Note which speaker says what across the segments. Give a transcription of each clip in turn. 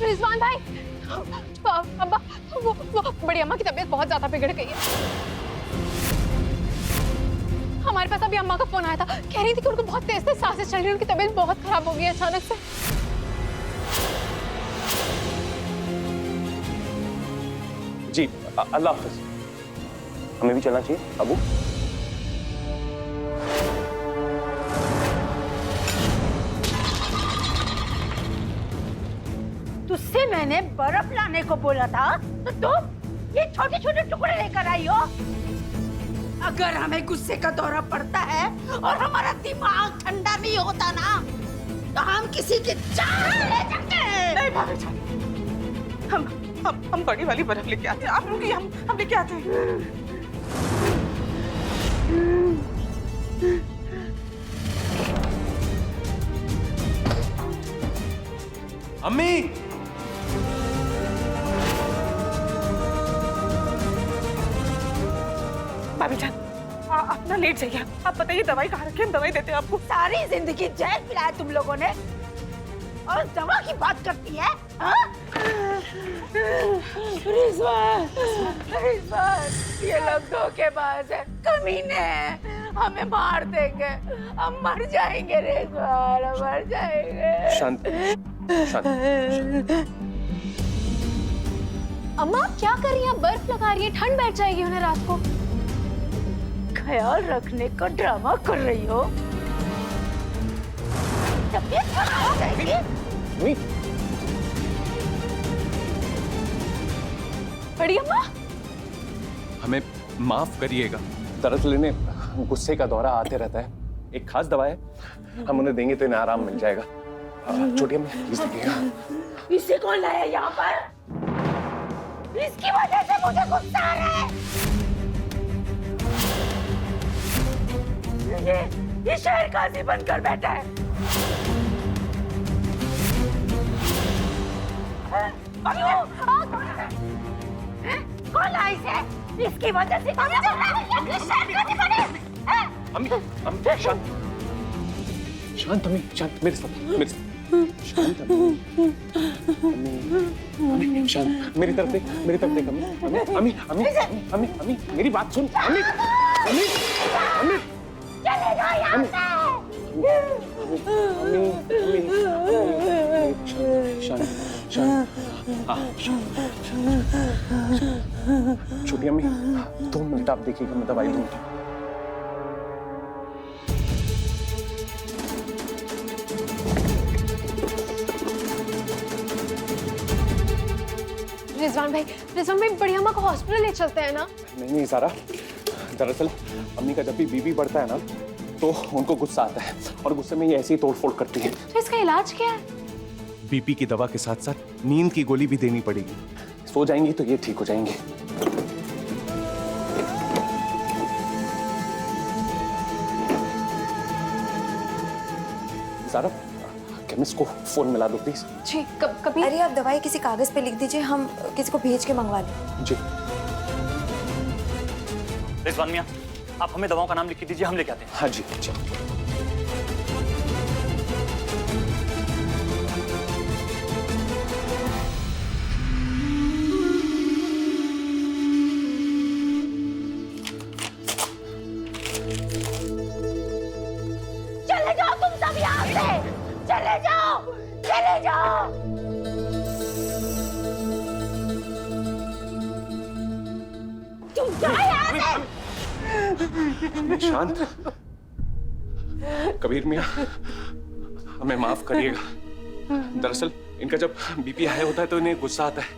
Speaker 1: रिजवान भाई, अब्बा, वो बड़ी अम्मा की तबीयत बहुत ज्यादा बिगड़ गई है। हमारे पास अभी अम्मा का फोन आया था, कह रही थी कि उनको बहुत तेज तेज सांसें चल रही है, उनकी तबीयत बहुत खराब हो गई है अचानक से।
Speaker 2: जी अल्लाह हाफिज। हमें भी चलना चाहिए अबू।
Speaker 3: तुझसे मैंने बर्फ लाने को बोला था तो तुम ये छोटे छोटे टुकड़े लेकर आई हो। अगर हमें गुस्से का दौरा पड़ता है और हमारा दिमाग ठंडा नहीं होता ना तो हम किसी की जान ले सकते हैं।
Speaker 4: नहीं भाभी जान, हम बड़ी वाली बर्फ लेके आते हैं। आप रुकिए, हम लेके आते हैं।
Speaker 2: अम्मी,
Speaker 4: भाभी जान, आप ना लेट जाइए। आप बताइए दवाई कहाँ रखी है, हम दवाई देते हैं आपको।
Speaker 3: सारी जिंदगी जहर पिलाया तुम लोगों ने और दवा की बात करती है। हाँ? रिजवान, रिजवान, ये लोग धोखेबाज है, कमीने हैं, हमें मार देंगे, हम मर जाएंगे रिजवान, हम मर जाएंगे।
Speaker 2: शांत शांत।
Speaker 1: अम्मा क्या कर रही हैं? बर्फ लगा रही है, ठंड बैठ जाएगी उन्हें रात को।
Speaker 3: ख्याल रखने का ड्रामा कर रही हो। तबीयत खराब हो जाएगी।
Speaker 2: अम्मी,
Speaker 1: बड़ी अम्मा,
Speaker 2: हमें माफ करिएगा। दरअसल इन्हें गुस्से का दौरा आते रहता है। एक खास दवा है, हम उन्हें देंगे तो इन्हें आराम मिल जाएगा। छोटी अम्मी प्लीज देखिएगा।
Speaker 3: इसे कौन लाया यहाँ पर? इसकी वजह से मुझे गुस्सा आ रहा है। ये शहर काजी बनकर बैठा है। कौन लाया इसे? इसकी वजह से
Speaker 2: अम्मी, अम्मी शांत, शांत अम्मी, शांत, मेरे साथ, मेरे साथ। शांत अम्मी, अम्मी शांत, मेरी तरफ देख, मेरी तरफ देख अम्मी, अम्मी, अम्मी, अम्मी, अम्मी, अम्मी, मेरी बात सुन अम्मी, अम्मी, अम्मी,
Speaker 3: चले जाओ यहाँ से।
Speaker 2: अम्मी, अम्मी, शांत, शांत, छोटी अम्मी 2 मिनट आप देखिएगा, मैं दवाई दूंगी।
Speaker 1: रिजवान भाई, बड़ी अम्मा को हॉस्पिटल ले चलते हैं ना?
Speaker 2: नहीं सारा, दरअसल अम्मी का जब भी बीपी बढ़ता है ना तो उनको गुस्सा आता है और गुस्से में ये ऐसे ही तोड़फोड़ करती है।
Speaker 1: तो इसका इलाज क्या है?
Speaker 2: बीपी की दवा के साथ साथ नींद की गोली भी देनी पड़ेगी। सो जाएंगी तो ये ठीक हो जाएंगे। सारा, केमिस्ट को फोन मिला दो प्लीज।
Speaker 1: जी, कभी।
Speaker 5: अरे आप दवाई किसी कागज पे लिख दीजिए, हम किसी को भेज के मंगवा लें।
Speaker 2: जी
Speaker 6: रिजवान मियां, आप हमें दवाओं का नाम लिख के दीजिए, हम लेके आते हैं।
Speaker 2: हाँ जी, जी।
Speaker 3: चले जाओ तुम सब यहाँ से, चले जाओ, चले जाओ। तुम जाओ यहाँ से।
Speaker 2: शांत, कबीर मियां हमें माफ करिएगा। दरअसल इनका जब बीपी हाई होता है तो इन्हें गुस्सा आता है।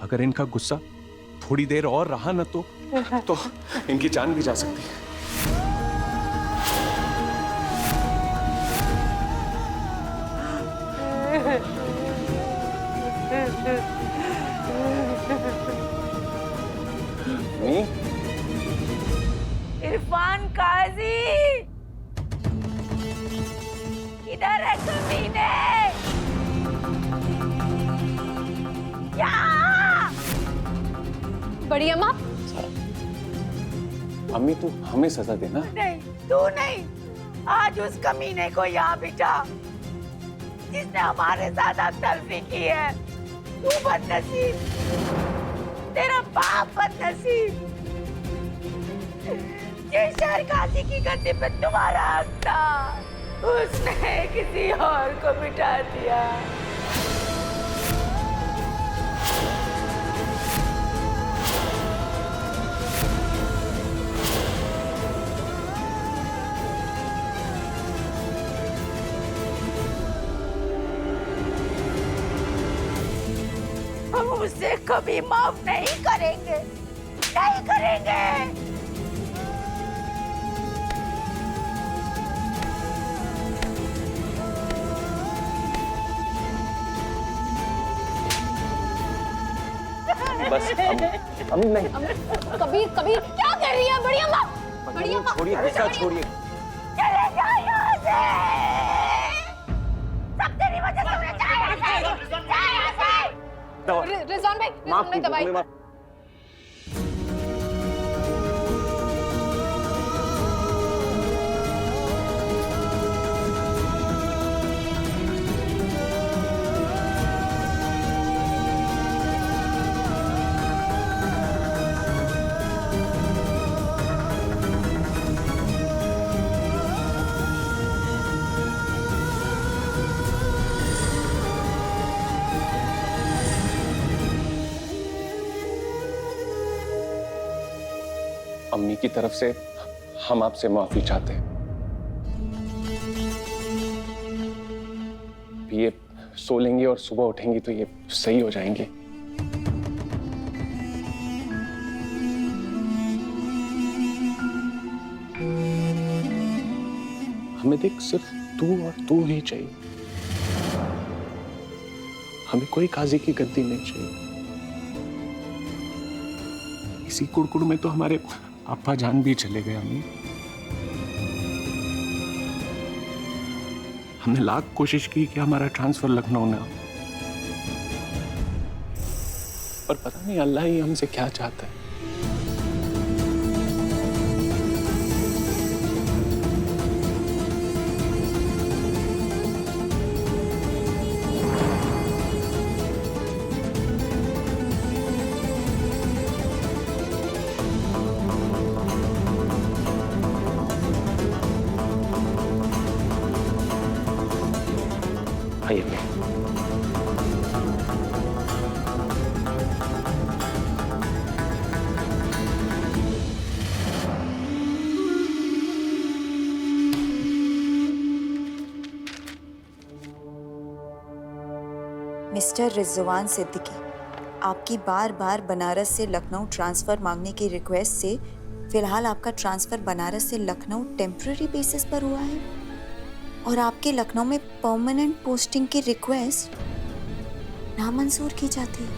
Speaker 2: अगर इनका गुस्सा थोड़ी देर और रहा ना तो इनकी जान भी जा सकती है।
Speaker 3: इरफान काजी, किधर है कमीने? यहाँ!
Speaker 1: बड़ी अम्मा,
Speaker 2: अम्मी तू हमें सजा देना।
Speaker 3: नहीं, तू नहीं, आज उस कमीने को यहाँ बिठा जिसने हमारे साथ अक्तलफी की है। तू बदनसीब, तेरा बाप बदनसीब, जिस शहरकाजी की गद्दी पे तुम्हारा हक था, उसने किसी और को मिटा दिया। हम उसे कभी माफ नहीं करेंगे, नहीं करेंगे।
Speaker 6: बस अम्मी नहीं,
Speaker 1: कबीर कबीर क्या कर रही है बड़ी अम्मा? बड़ी अम्मा
Speaker 6: छोड़िए, गुस्सा छोड़िए।
Speaker 3: चले जाओ यहाँ से। सब तेरी वजह से मैं जा यहाँ से, जा यहाँ से।
Speaker 1: रिजवान भाई, रिजवान भाई दवाई।
Speaker 2: अम्मी की तरफ से हम आपसे माफी चाहते हैं। ये सो लेंगे और सुबह उठेंगी तो ये सही हो जाएंगे। हमें देख सिर्फ तू और तू ही चाहिए, हमें कोई काजी की गद्दी नहीं चाहिए। इसी कुड़कुड़ में तो हमारे अब्बा जान भी चले गए। हमने लाख कोशिश की कि हमारा ट्रांसफर लखनऊ ना हो, पर पता नहीं अल्लाह ही हमसे क्या चाहता है। आइए
Speaker 5: मिस्टर रिजवान सिद्दीकी, आपकी बार बार बनारस से लखनऊ ट्रांसफ़र मांगने की रिक्वेस्ट से फिलहाल आपका ट्रांसफ़र बनारस से लखनऊ टेम्पररी बेसिस पर हुआ है और आपके लखनऊ में परमानेंट पोस्टिंग की रिक्वेस्ट नामंजूर की जाती है।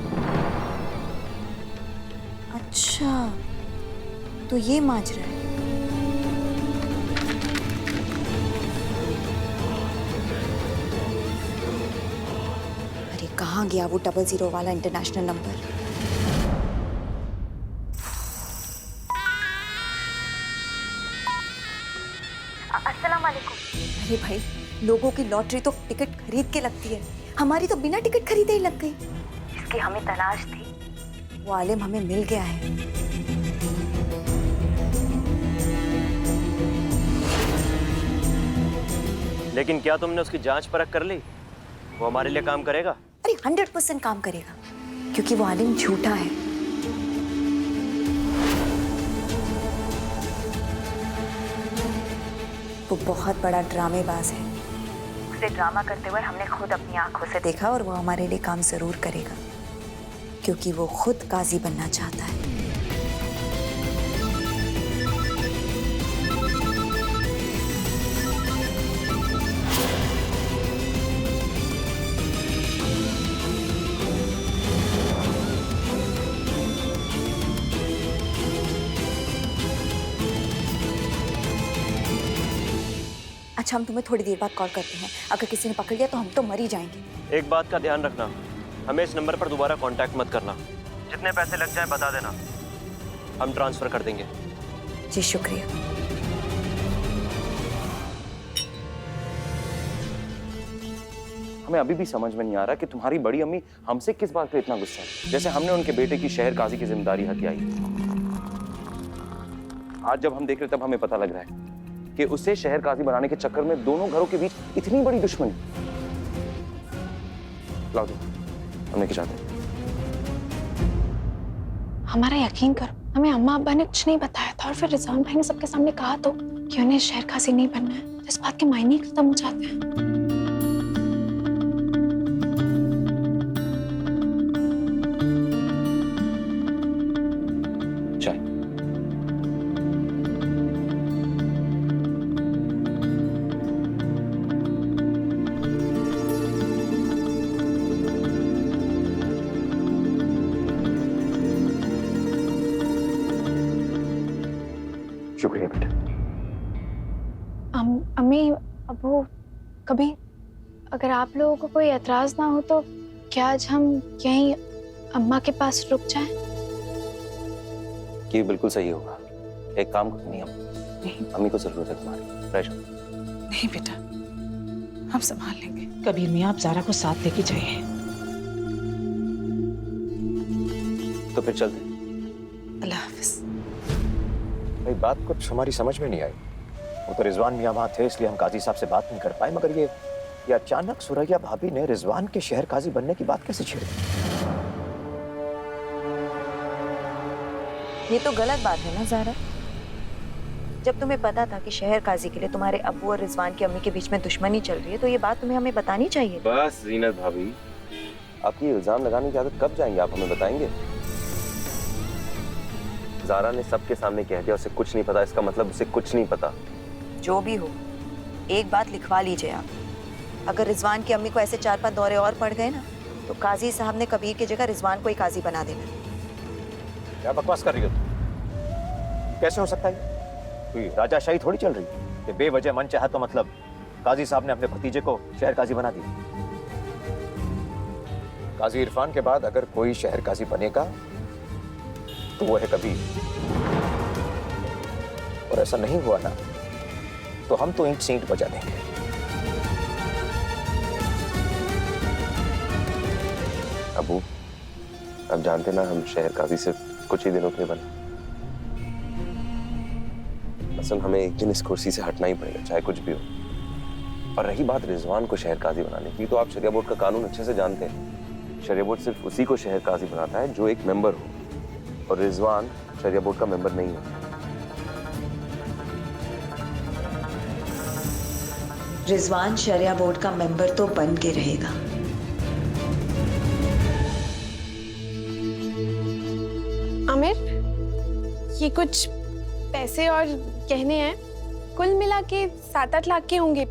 Speaker 5: अच्छा, तो ये माजरा है। अरे कहाँ गया वो 00 वाला इंटरनेशनल नंबर?
Speaker 3: अस्सलाम वालेकुम।
Speaker 5: अरे भाई, लोगों की लॉटरी तो टिकट खरीद के लगती है, हमारी तो बिना टिकट खरीदे ही लग गई।
Speaker 3: इसकी हमें तलाश थी।
Speaker 5: वो आलिम हमें मिल गया है।
Speaker 6: लेकिन क्या तुमने उसकी जांच परख कर ली? वो हमारे लिए काम करेगा?
Speaker 5: अरे 100% काम करेगा, क्योंकि वो आलिम झूठा है। वो बहुत बड़ा ड्रामेबाज है। उसे ड्रामा करते हुए हमने खुद अपनी आंखों से देखा और वो हमारे लिए काम जरूर करेगा, क्योंकि वो खुद काजी बनना चाहता है। अच्छा, हम तुम्हें थोड़ी देर बाद कॉल करते हैं। अगर किसी ने पकड़ लिया तो हम तो मर ही जाएंगे।
Speaker 6: एक बात का ध्यान रखना, हमें इस नंबर पर दोबारा कांटेक्ट मत करना। जितने पैसे लग जाएं बता देना, हम ट्रांसफर कर देंगे।
Speaker 5: जी शुक्रिया।
Speaker 7: हमें अभी भी समझ में नहीं आ रहा कि तुम्हारी बड़ी अम्मी हमसे किस बात पे इतना गुस्सा है, जैसे हमने उनके बेटे की शहर काजी की जिम्मेदारी हथियाई। आज जब हम देख रहे तब हमें पता लग रहा है कि उसे शहर काजी बनाने के चक्कर में दोनों घरों के बीच इतनी बड़ी दुश्मनी। लाओ दो, हम लेके जाते हैं।
Speaker 1: हमारा यकीन करो, हमें अम्मा अब्बा ने कुछ नहीं बताया था और फिर रिजवान भाई ने सबके सामने कहा तो कि उन्हें शहर काजी नहीं बनना है, तो इस बात के मायने ही खत्म हो जाते हैं।
Speaker 7: चाय। शुक्रिया बेटा।
Speaker 1: अम्मी अबू, कभी अगर आप लोगों को कोई एतराज ना हो तो क्या आज हम यहीं अम्मा के पास रुक जाएं?
Speaker 7: ये बिल्कुल सही होगा। एक काम करो, नहीं
Speaker 4: नहीं
Speaker 7: अम्मी को जरूरत है तुम्हारी। रह जाओ।
Speaker 4: नहीं बेटा, हम संभाल लेंगे। कबीर मियाँ, आप ज़ारा को साथ लेके जाइए।
Speaker 7: तो फिर चलते हैं।
Speaker 4: अल्लाह हाफिज।
Speaker 8: भाई बात कुछ हमारी समझ में नहीं आई। वो तो रिजवान मियाँ वहाँ थे इसलिए हम काजी साहब से बात नहीं कर पाए, मगर ये अचानक सुरैया भाभी ने रिजवान के शहर काजी बनने की बात कैसे छेड़ी?
Speaker 5: ये तो गलत बात है ना ज़ारा। जब तुम्हें पता था कि शहर काजी के लिए तुम्हारे अब्बू और रिजवान की अम्मी के बीच में दुश्मनी चल रही है, तो ये बात तुम्हें हमें बतानी चाहिए।
Speaker 7: बस जीनत भाभी, आपकी इल्जाम लगाने की आदत कब जाएंगे, आप हमें बताएंगे? ज़ारा ने सबके सामने कह दिया उसे कुछ नहीं पता, इसका मतलब उसे कुछ नहीं पता।
Speaker 5: जो भी हो, एक बात लिखवा लीजिए आप। अगर रिजवान की अम्मी को ऐसे 4-5 दौरे और पड़ गए ना, तो काजी साहब ने कबीर की जगह रिजवान को ही काजी बना देना।
Speaker 8: क्या बकवास कर रही हो तुम? कैसे हो सकता है? कोई राजाशाही थोड़ी चल रही है कि बेवजह मन चाहा तो मतलब काजी साहब ने अपने भतीजे को शहर काजी बना दिया। काजी इरफान के बाद अगर कोई शहर काजी बनेगा तो वो है कबीर, और ऐसा नहीं हुआ ना तो हम तो ईंट से ईंट बजा देंगे।
Speaker 7: अबू, अब जानते ना हम शहर काजी सिर्फ कुछ ही दिनों के लिए बने। असल हमें एक दिन इस कुर्सी से हटना ही पड़ेगा, चाहे कुछ भी हो। और रही बात रिजवान को शहर काजी बनाने की, तो आप शरिया बोर्ड का कानून अच्छे से जानते हैं। शरिया बोर्ड सिर्फ उसी को शहर काजी बनाता है जो एक मेंबर हो, और रिजवान शरिया बोर्ड का मेंबर नहीं है।
Speaker 5: रिजवान शरिया बोर्ड का मेंबर तो बन के रहेगा।
Speaker 1: आमिर, ये कुछ पैसे और गहने हैं, कुल मिला के 7-8 लाख के होंगे।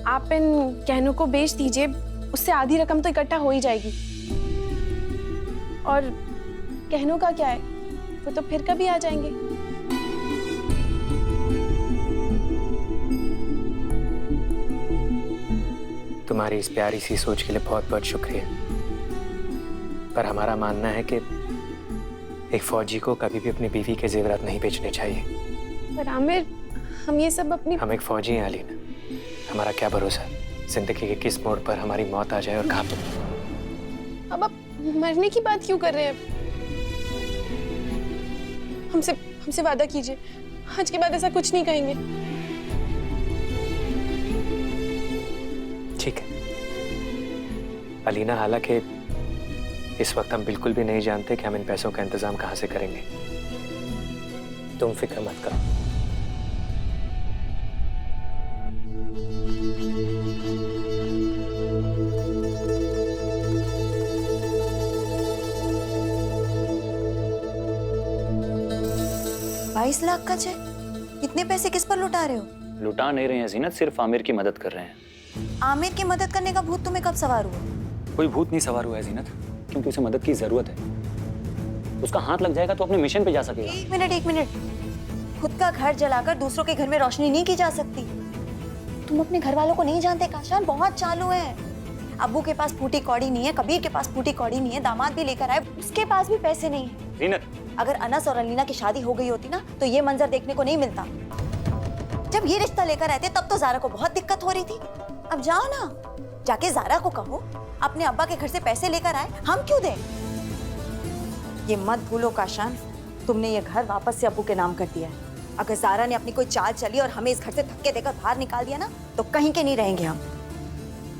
Speaker 1: आप इन गहनों को बेच दीजिए, उससे आधी रकम तो इकट्ठा हो ही जाएगी। और गहनों का क्या है, वो तो फिर कभी आ जाएंगे।
Speaker 9: तुम्हारी इस प्यारी सी सोच के लिए बहुत बहुत शुक्रिया, पर हमारा मानना है कि एक फौजी को कभी भी अपनी बीवी के जेवरात नहीं बेचने चाहिए।
Speaker 1: पर आमिर, हम ये सब अपनी...
Speaker 9: हम एक फौजी हैं अलीना, हमारा क्या भरोसा जिंदगी के किस मोड़ पर हमारी मौत आ जाए और कहाँ पर।
Speaker 1: अब आप मरने की बात क्यों कर रहे हैं? हमसे वादा कीजिए, आज के बाद ऐसा कुछ नहीं कहेंगे।
Speaker 9: ठीक है अलीना, हालांकि इस वक्त हम बिल्कुल भी नहीं जानते कि हम इन पैसों का इंतजाम कहां से करेंगे। तुम फिक्र मत करो।
Speaker 5: $22 लाख का चेक? इतने पैसे किस पर लुटा रहे हो?
Speaker 10: लुटा नहीं रहे हैं जीनत, सिर्फ आमिर की मदद कर रहे हैं।
Speaker 5: आमिर की मदद करने का भूत तुम्हें कब सवार हुआ?
Speaker 10: कोई भूत नहीं सवार हुआ है जीनत, क्योंकि उसे मदद की जरूरत है। उसका हाथ लग जाएगा तो अपने मिशन पे जा सकेगा।
Speaker 5: एक मिनट। खुद का घर जलाकर दूसरों के घर में रोशनी नहीं की जा सकती। तुम अपने घर वालों को नहीं जानते काशान, बहुत चालू है। अब्बू के पास फूटी कौड़ी नहीं है, कबीर के पास फूटी कौड़ी नहीं है, दामाद भी लेकर आए, उसके पास भी पैसे नहीं है।
Speaker 10: जीनत,
Speaker 5: अगर अनस और अलीना की शादी हो गई होती ना, तो ये मंजर देखने को नहीं मिलता। जब ये रिश्ता लेकर आए थे तब तो ज़ारा को बहुत दिक्कत हो रही थी। अब जाओ ना, जाके ज़ारा को कहो अपने अब्बा के घर से पैसे लेकर आए, हम क्यों दें? ये मत भूलो काशान, तुमने ये घर वापस से अब्बू के नाम कर दिया है। अगर ज़ारा ने अपनी कोई चाल चली और हमें इस घर से धक्के देकर बाहर निकाल दिया ना, तो कहीं के नहीं रहेंगे हम।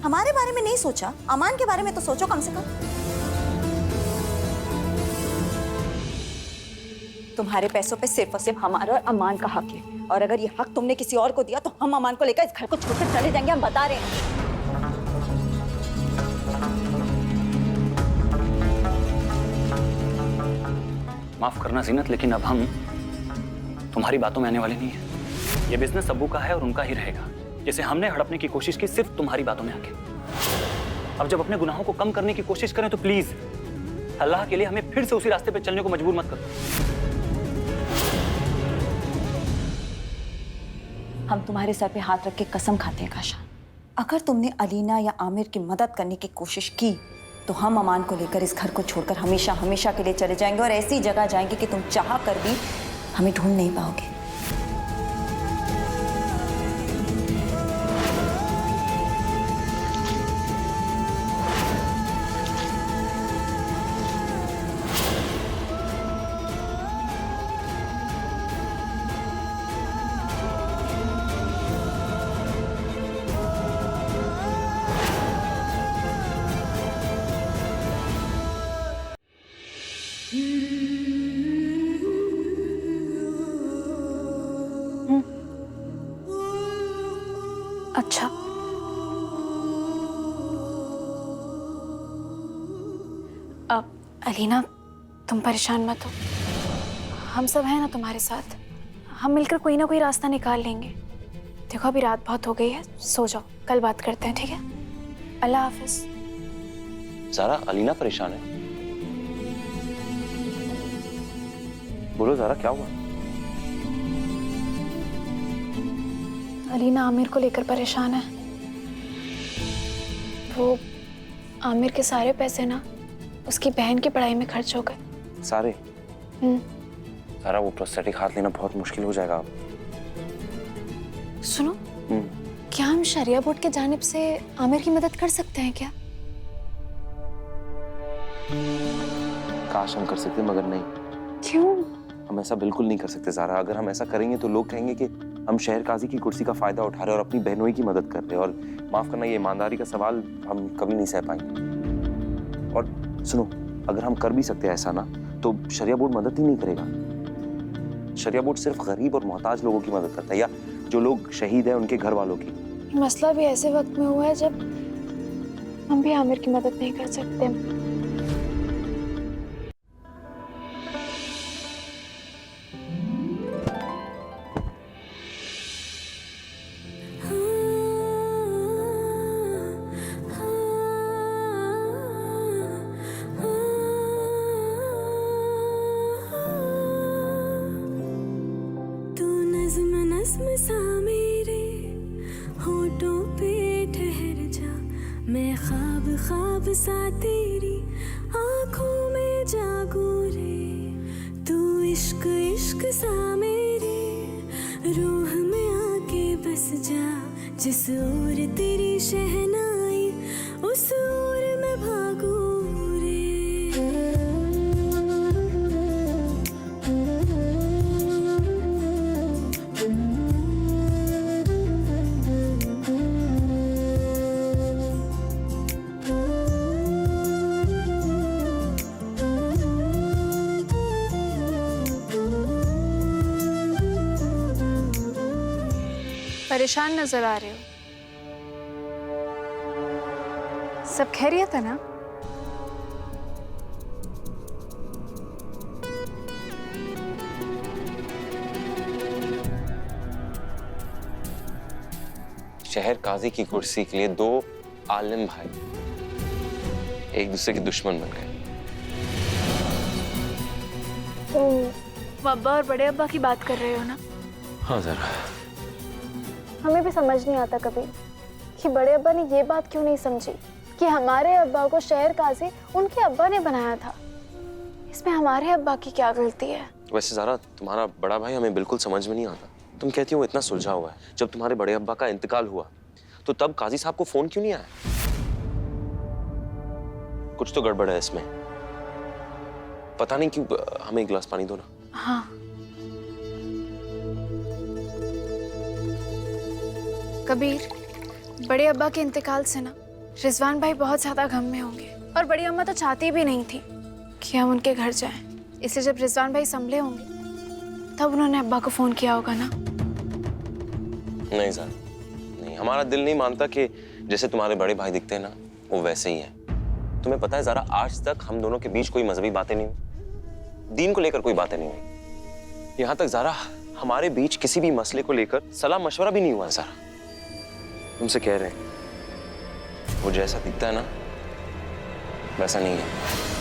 Speaker 5: हमारे बारे में नहीं सोचा, अमान के बारे में तो सोचो कम से कम। तुम्हारे पैसों पे सिर्फ और सिर्फ हमारा और अमान का हक है, और अगर ये हक तुमने किसी और को दिया तो हम अमान को लेकर इस घर को छोड़कर चले जाएंगे, हम बता रहे हैं।
Speaker 10: माफ करना जीनत, लेकिन अब हम तुम्हारी बातों में आने वाले नहीं है। ये बिजनेस अब्बू का है और उनका ही रहेगा। जैसे हमने हड़पने की कोशिश की सिर्फ तुम्हारी बातों में आके, अब जब अपने गुनाहों को कम करने की कोशिश करें तो प्लीज अल्लाह के लिए हमें फिर से उसी रास्ते पे चलने को मजबूर मत करो।
Speaker 5: हम तुम्हारे सर पे हाथ रख के कसम खाते हैं काशान, अगर तुमने अलीना या आमिर की मदद करने की कोशिश की तो हम अमान को लेकर इस घर को छोड़कर हमेशा हमेशा के लिए चले जाएंगे, और ऐसी जगह जाएंगे कि तुम चाह कर भी हमें ढूंढ नहीं पाओगे।
Speaker 1: अच्छा, अब अलीना तुम परेशान मत हो, हम सब हैं ना तुम्हारे साथ। हम मिलकर कोई ना कोई रास्ता निकाल लेंगे। देखो अभी रात बहुत हो गई है, सो जाओ, कल बात करते हैं, ठीक है? अल्लाह हाफिज।
Speaker 7: ज़ारा, अलीना परेशान है। बोलो ज़ारा, क्या हुआ?
Speaker 1: अलीना आमिर को लेकर परेशान है। वो आमिर के सारे पैसे ना उसकी बहन की पढ़ाई में खर्च हो गए।
Speaker 7: सारे? ज़ारा, वो प्रोस्थेटिक हाथ लेना बहुत मुश्किल हो जाएगा।
Speaker 1: सुनो, क्या हम शरिया बोर्ड के जानिब से आमिर की मदद कर सकते हैं क्या?
Speaker 7: काश हम कर सकते, मगर नहीं।
Speaker 1: क्यों?
Speaker 7: हम ऐसा बिल्कुल नहीं कर सकते ज़ारा। अगर हम ऐसा करेंगे तो लोग कहेंगे कि हम शहर काजी की कुर्सी का फायदा उठा रहे और अपनी बहनोई की मदद कर रहे, और माफ करना, ये ईमानदारी का सवाल हम कभी नहीं सह पाएंगे। और सुनो, अगर हम कर भी सकते हैं ऐसा ना, तो शरिया बोर्ड मदद ही नहीं करेगा। शरिया बोर्ड सिर्फ गरीब और मोहताज लोगों की मदद करता है, या जो लोग शहीद हैं उनके घर वालों की।
Speaker 1: मसला भी ऐसे वक्त में हुआ है जब हम भी आमिर की मदद नहीं कर सकते।
Speaker 11: नज़्म सा मेरे होठों पे ठहर जा, मैं ख्वाब ख्वाब सा तेरी आँखों में जागू रे। तू इश्क इश्क सा मेरे रूह में आके बस जा, जिस ओर तेरी शहनाई उस ओर मैं भागू रे।
Speaker 1: परेशान नजर आ रहे हो, सब खैरियत है ना?
Speaker 7: शहर काजी की कुर्सी के लिए दो आलिम भाई एक दूसरे के दुश्मन बन गए।
Speaker 1: तुम अब्बा और बड़े अब्बा की बात कर रहे हो ना?
Speaker 7: हाँ जरा।
Speaker 1: हमें भी समझ नहीं आता कभी कि बड़े अब्बा ने ये बात क्यों नहीं समझी कि हमारे अब्बा को शहर काजी उनके अब्बा ने बनाया था। इसमें हमारे अब्बा की क्या गलती है?
Speaker 7: वैसे ज़ारा, तुम्हारा बड़ा भाई हमें बिल्कुल समझ में नहीं आता। तुम कहती हो वो इतना सुलझा हुआ है, जब तुम्हारे बड़े अब्बा का इंतकाल हुआ तो तब काजी साहब को फोन क्यों नहीं आया? कुछ तो गड़बड़ है इसमें। पता नहीं क्यों। हमें एक गिलास पानी दो ना।
Speaker 1: हाँ। कबीर, बड़े अब्बा के इंतकाल से ना रिजवान भाई बहुत ज्यादा गम में होंगे, और बड़ी अम्मा तो चाहती भी नहीं थी कि हम उनके घर जाएं। इसलिए जब रिजवान भाई संभले होंगे तब उन्होंने अब्बा को फोन किया होगा ना।
Speaker 7: नहीं सर, नहीं, हमारा दिल नहीं मानता कि जैसे तुम्हारे बड़े भाई दिखते हैं ना, वो वैसे ही हैं। तुम्हें पता है ज़रा, आज तक हम दोनों के बीच कोई मजहबी बातें नहीं हुई, दीन को लेकर कोई बातें नहीं हुई। यहाँ तक ज़रा हमारे बीच किसी भी मसले को लेकर सलाह मशवरा भी नहीं हुआ है ज़रा। तुमसे कह रहे हैं, वो जैसा दिखता है ना वैसा नहीं है।